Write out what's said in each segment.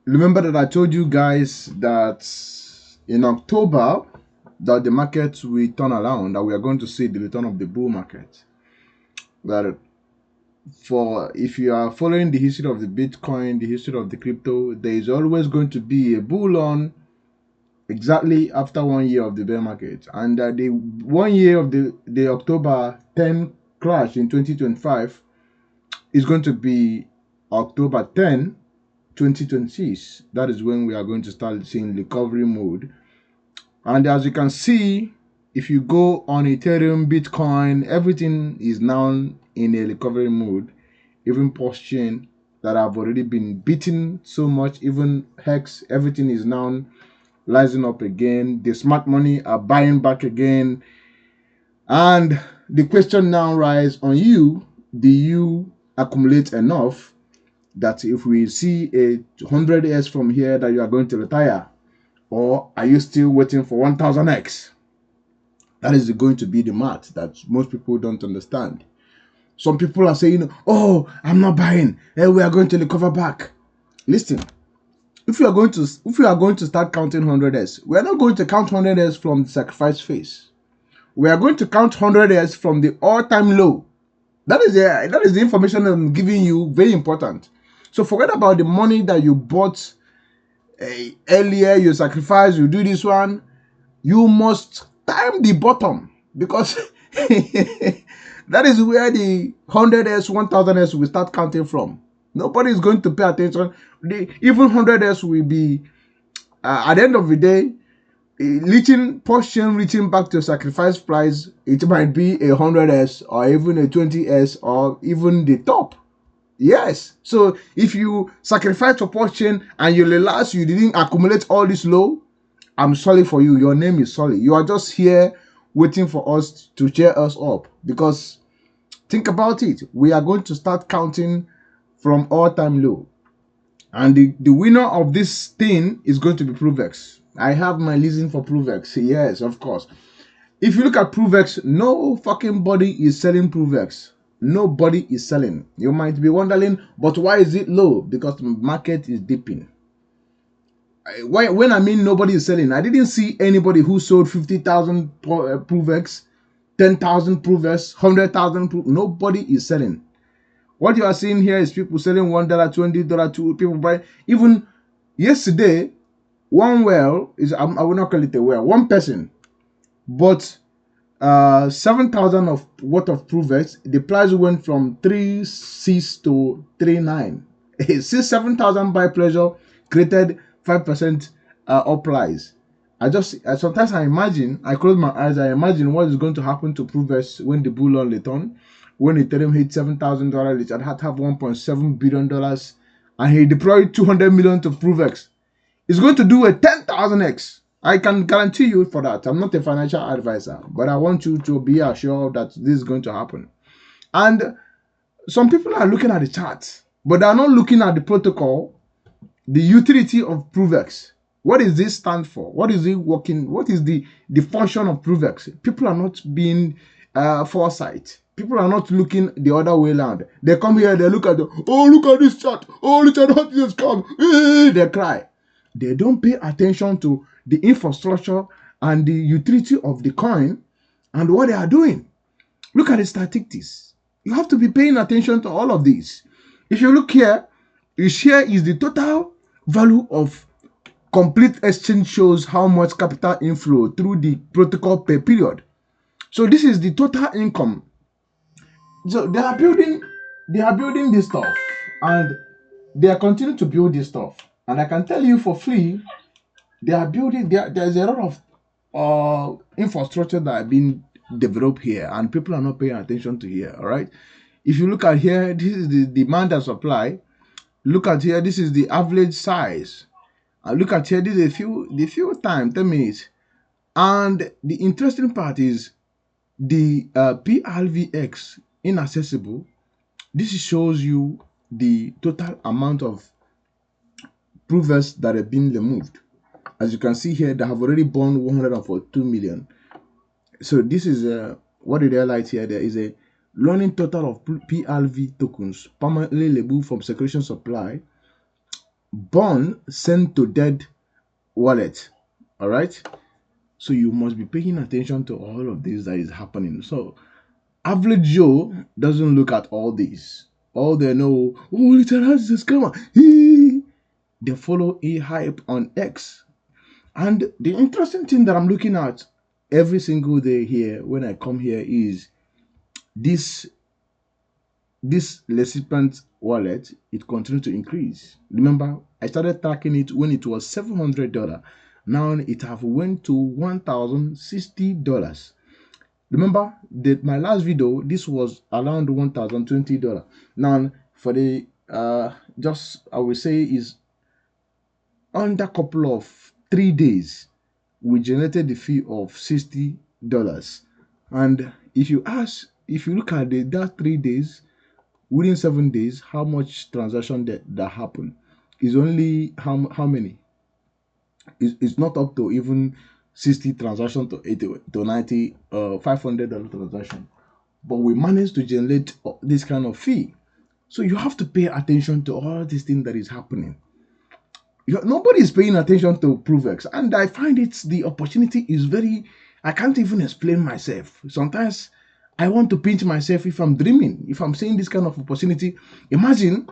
Remember that I told you guys that in October that the market will turn around, that we are going to see the return of the bull market. That for if you are following the history of the Bitcoin, the history of the crypto, there is always going to be a bull on exactly after 1 year of the bear market. And the 1 year of the October 10 crash in 2025 is going to be October 10, 2026. That is when we are going to start seeing recovery mode. And as you can see, if you go on Ethereum, Bitcoin, everything is now in a recovery mode. Even post-chain that have already been beaten so much, even Hex, everything is now rising up again. The smart money are buying back again. And the question now rises on you: do you accumulate enough that if we see a 100x from here that you are going to retire? Or are you still waiting for 1000x? That is going to be the math that most people don't understand. Some people are saying, oh, I'm not buying. Hey, we are going to recover back. Listen, if you are going to start counting 100s, we are not going to count 100s from the sacrifice phase. We are going to count 100s from the all-time low. That is the information I'm giving you, very important. So forget about the money that you bought earlier, you sacrifice, you do this one. You must time the bottom, because that is where the 100s, 1000s will start counting from. Nobody is going to pay attention. Even 100s will be, at the end of the day, reaching back to sacrifice price. It might be a 100s or even a 20s or even the top. Yes. So if you sacrifice for post-chain and you realize you didn't accumulate all this low, I'm sorry for you. Your name is sorry. You are just here waiting for us to cheer us up. Because think about it. We are going to start counting from all-time low. And the winner of this thing is going to be PROVEX. I have my reason for PROVEX. Yes, of course. If you look at PROVEX, no fucking body is selling PROVEX. Nobody is selling. You might be wondering, but why is it low? Because the market is dipping. When I mean nobody is selling, I didn't see anybody who sold 50,000 PROVEX, 10,000 PROVEX, 100,000. Nobody is selling. What you are seeing here is people selling $1, $20, two people buy. Even yesterday, one well is, I will not call it a well, one person bought 7,000 of worth of PROVEX. The price went from 3.6 to 3.9. 7,000 by pleasure created 5% uprise. Sometimes I imagine, I close my eyes, I imagine what is going to happen to PROVEX when the bull run return. When Ethereum hit $7,000, it had to have $1.7 billion, and he deployed 200 million to PROVEX. It's going to do a 10,000x. I can guarantee you for that. I'm not a financial advisor, but I want you to be assured that this is going to happen. And some people are looking at the chart, but they are not looking at the protocol, the utility of PROVEX. What does this stand for? What is it working? What is the function of PROVEX? People are not being foresight. People are not looking the other way around. They come here, they look at look at this chart. Oh, look at how this come. They cry. They don't pay attention to the infrastructure and the utility of the coin and what they are doing. Look at the statistics. You have to be paying attention to all of these. If you look here, here is the total value of complete exchange, shows how much capital inflow through the protocol per period. So this is the total income. So they are building this stuff, and they are continuing to build this stuff. And I can tell you for free, they are building. There's a lot of infrastructure that are being developed here, and people are not paying attention to here. All right. If you look at here, this is the demand and supply. Look at here, this is the average size. And look at here, this is the fuel time, 10 minutes. And the interesting part is the PRVX inaccessible. This shows you the total amount of PROVEX that have been removed. As you can see here, they have already burned 142 million. So this is what did they highlight here? There is a running total of PRV tokens permanently labeled from circulation supply born sent to dead wallet. All right. So you must be paying attention to all of this that is happening. So average Joe doesn't look at all this. All they know, oh, literal is a scammer. They follow a hype on X. And the interesting thing that I'm looking at every single day here when I come here is this this recipient wallet. It continues to increase. Remember, I started tracking it when it was $700. Now it have went to $1,060. Remember that my last video, this was around $1,020. Now for the just I will say is under couple of 3 days, we generated the fee of $60. And if you look at that 3 days, within 7 days, how much transaction that happened is only how many? It's not up to even 60 transaction to 80 to 90 $500 transaction, but we managed to generate this kind of fee. So you have to pay attention to all these things that is happening. Nobody is paying attention to PROVEX, and I find the opportunity is very. I can't even explain myself. Sometimes I want to pinch myself if I'm dreaming. If I'm seeing this kind of opportunity, imagine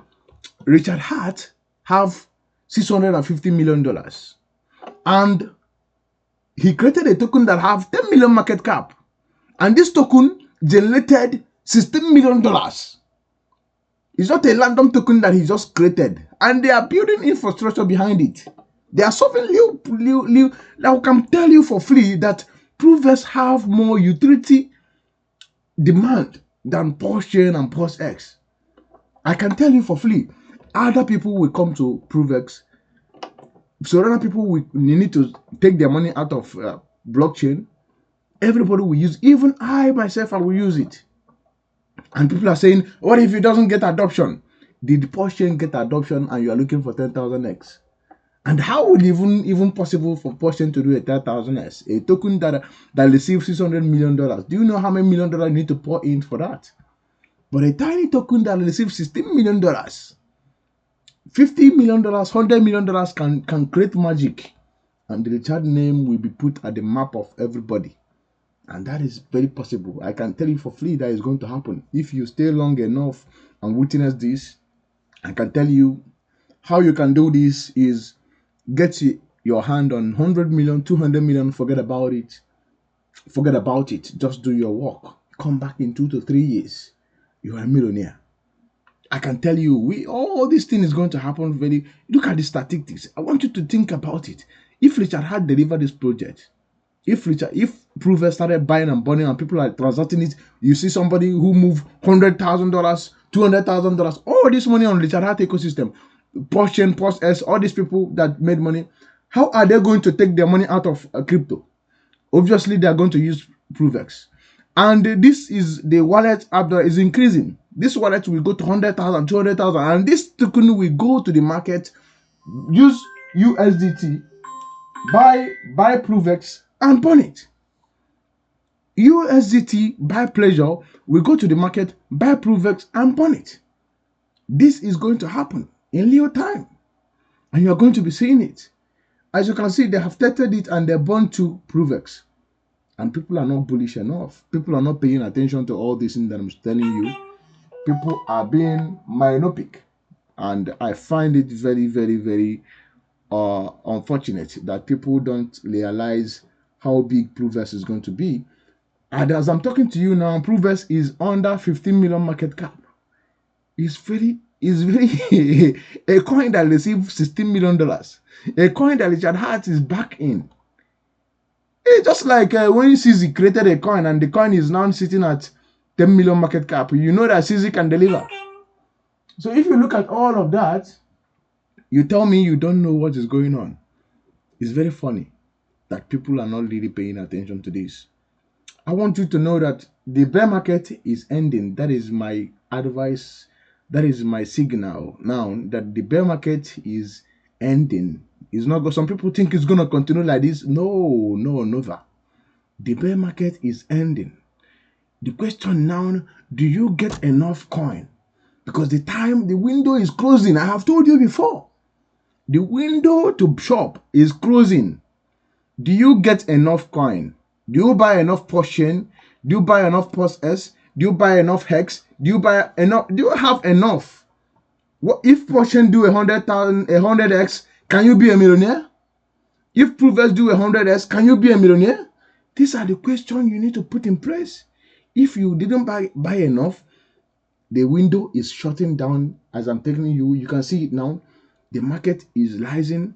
Richard Hart have $650 million, and he created a token that have 10 million market cap, and this token generated $16 million. It's not a random token that he just created, and they are building infrastructure behind it. They are solving I can tell you for free that PROVEX have more utility demand than Pulse Chain and Pulse X. I can tell you for free. Other people will come to PROVEX. So other people will need to take their money out of blockchain. Everybody will use. Even I myself, I will use it. And people are saying, what if it doesn't get adoption? Did Pulse Chain get adoption and you are looking for 10,000x? And how would even possible for Pulse Chain to do a 10,000x? A token that receives $600 million. Do you know how many $1 million you need to pour in for that? But a tiny token that receives $16 million, $50 million, $100 million can create magic. And the Richard name will be put at the map of everybody. And that is very possible. I can tell you for free that is going to happen. If you stay long enough and witness this, I can tell you how you can do this is get your hand on 100 million, 200 million, forget about it. Forget about it. Just do your work. Come back in 2 to 3 years. You are a millionaire. I can tell you, all this thing is going to happen very. Look at the statistics. I want you to think about it. If Richard had delivered this project, if PROVEX started buying and burning and people are transacting it, you see somebody who move $100,000, $200,000, all this money on Richard Hart ecosystem, Pulse Chain, Pulse S, all these people that made money, how are they going to take their money out of crypto? Obviously, they are going to use PROVEX. And this is the wallet app that is increasing. This wallet will go to 100,000, 200,000, and this token will go to the market, use USDT, buy PROVEX, and burn it. USDT by pleasure will go to the market, buy PROVEX, and burn it. This is going to happen in real time, and you are going to be seeing it. As you can see, they have tested it and they burned to PROVEX. And people are not bullish enough. People are not paying attention to all these things that I'm telling you. People are being myopic. And I find it very, very, very unfortunate that people don't realize how big PROVEX is going to be. And as I'm talking to you now, PROVEX is under 15 million market cap. It's very a coin that received $16 million. A coin that Richard Hart is back in. It's just like when CZ created a coin and the coin is now sitting at 10 million market cap. You know that CZ can deliver. So if you look at all of that, you tell me you don't know what is going on. It's very funny that people are not really paying attention to this. I want you to know that the bear market is ending. That is my advice. That is my signal now that the bear market is ending. It's not. Some people think it's going to continue like this. No, never. The bear market is ending. The question now, do you get enough coin? Because the window is closing. I have told you before. The window to shop is closing. Do you get enough coin? Do you buy enough portion? Do you buy enough POS S? Do you buy enough hex? Do you buy enough? Do you have enough? What if portion do 100,000, 100x? Can you be a millionaire? If PROVEX do 100x, can you be a millionaire? These are the questions you need to put in place. If you didn't buy enough, the window is shutting down. As I'm telling you, you can see it now. The market is rising.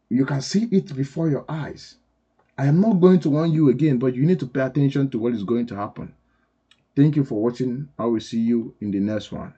You can see it before your eyes. I am not going to warn you again, but you need to pay attention to what is going to happen. Thank you for watching. I will see you in the next one.